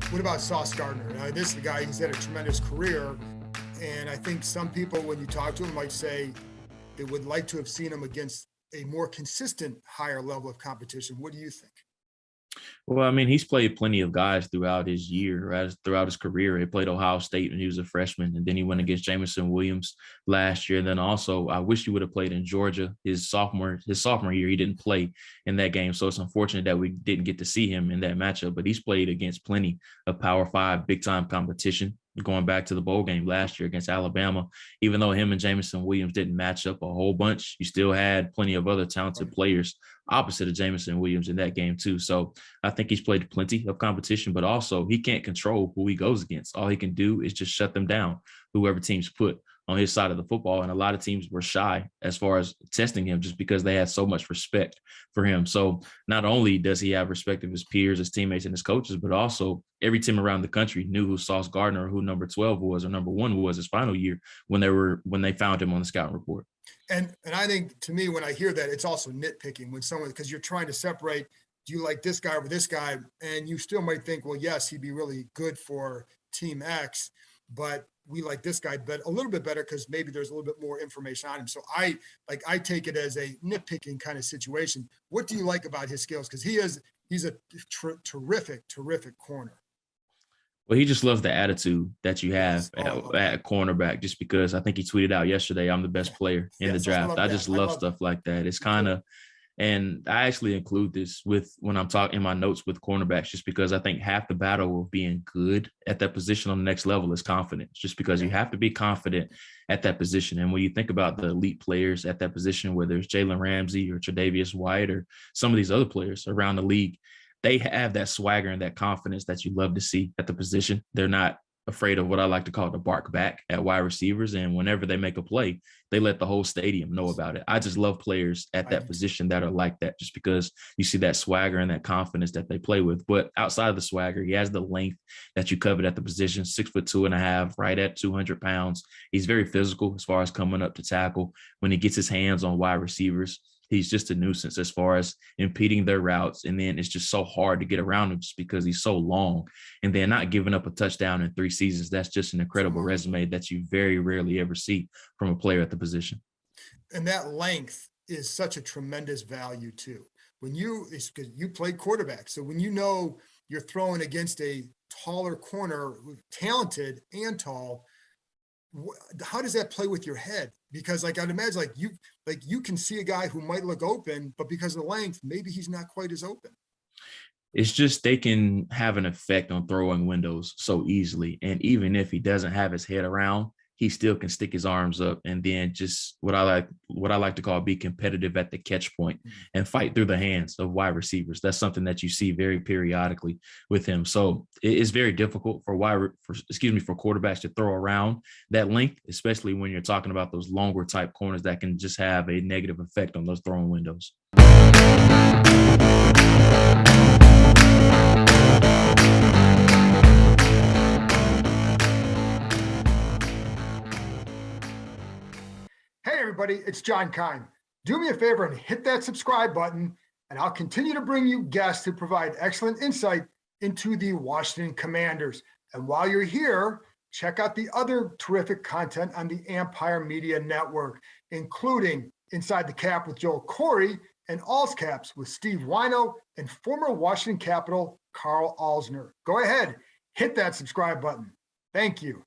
What about Sauce Gardner? Now, this is the guy, he's had a tremendous career. And I think some people, when you talk to him, might say they would like to have seen him against a more consistent, higher level of competition. What do you think? Well, I mean, he's played plenty of guys throughout his year, right? Throughout his career. He played Ohio State when he was a freshman, and then he went against Jamison Williams last year. And then also, I wish he would have played in Georgia his sophomore year. He didn't play in that game, so it's unfortunate that we didn't get to see him in that matchup. But he's played against plenty of Power Five, big time competition. Going back to the bowl game last year against Alabama, even though him and Jamison Williams didn't match up a whole bunch, you still had plenty of other talented players opposite of Jamison Williams in that game too. So I think he's played plenty of competition, but also he can't control who he goes against. All he can do is just shut them down, whoever teams put on his side of the football. And a lot of teams were shy as far as testing him just because they had so much respect for him. So not only does he have respect of his peers, his teammates, and his coaches, but also every team around the country knew who Sauce Gardner or who number 12 was or number 1 was his final year when they found him on the scouting report. And I think, to me, when I hear that, it's also nitpicking when someone, because you're trying to separate, do you like this guy over this guy? And you still might think, well, yes, he'd be really good for team X, but we like this guy but a little bit better because maybe there's a little bit more information on him. So I take it as a nitpicking kind of situation. What do you like about his skills? Because he's a terrific corner. Well, he just loves the attitude that you have at cornerback, just because I think he tweeted out yesterday, I'm the best player in the draft. I just love stuff like that. It's kind of, and I actually include this with when I'm talking in my notes with cornerbacks, just because I think half the battle of being good at that position on the next level is confidence, just because you have to be confident at that position. And when you think about the elite players at that position, whether it's Jalen Ramsey or Tre'Davious White or some of these other players around the league, they have that swagger and that confidence that you love to see at the position. They're not afraid of what I like to call the bark back at wide receivers. And whenever they make a play, they let the whole stadium know about it. I just love players at that position that are like that, just because you see that swagger and that confidence that they play with. But outside of the swagger, he has the length that you covered at the position, 6'2.5", right at 200 pounds. He's very physical as far as coming up to tackle. When he gets his hands on wide receivers, he's just a nuisance as far as impeding their routes. And then it's just so hard to get around him just because he's so long. And then not giving up a touchdown in 3 seasons, that's just an incredible resume that you very rarely ever see from a player at the position. And that length is such a tremendous value too. It's because you played quarterback. So when you know you're throwing against a taller corner, talented and tall, how does that play with your head? Because I'd imagine you can see a guy who might look open, but because of the length, maybe he's not quite as open. It's just they can have an effect on throwing windows so easily. And even if he doesn't have his head around, he still can stick his arms up and then just what I like to call be competitive at the catch point and fight through the hands of wide receivers. That's something that you see very periodically with him. So it's very difficult for quarterbacks to throw around that length, especially when you're talking about those longer type corners that can just have a negative effect on those throwing windows. Hey everybody, it's John Keim. Do me a favor and hit that subscribe button, and I'll continue to bring you guests who provide excellent insight into the Washington Commanders. And while you're here, check out the other terrific content on the Ampire Media Network, including Inside the Cap with Joel Corey and All's Caps with Steve Wino and former Washington Capital Carl Alsner. Go ahead, hit that subscribe button. Thank you.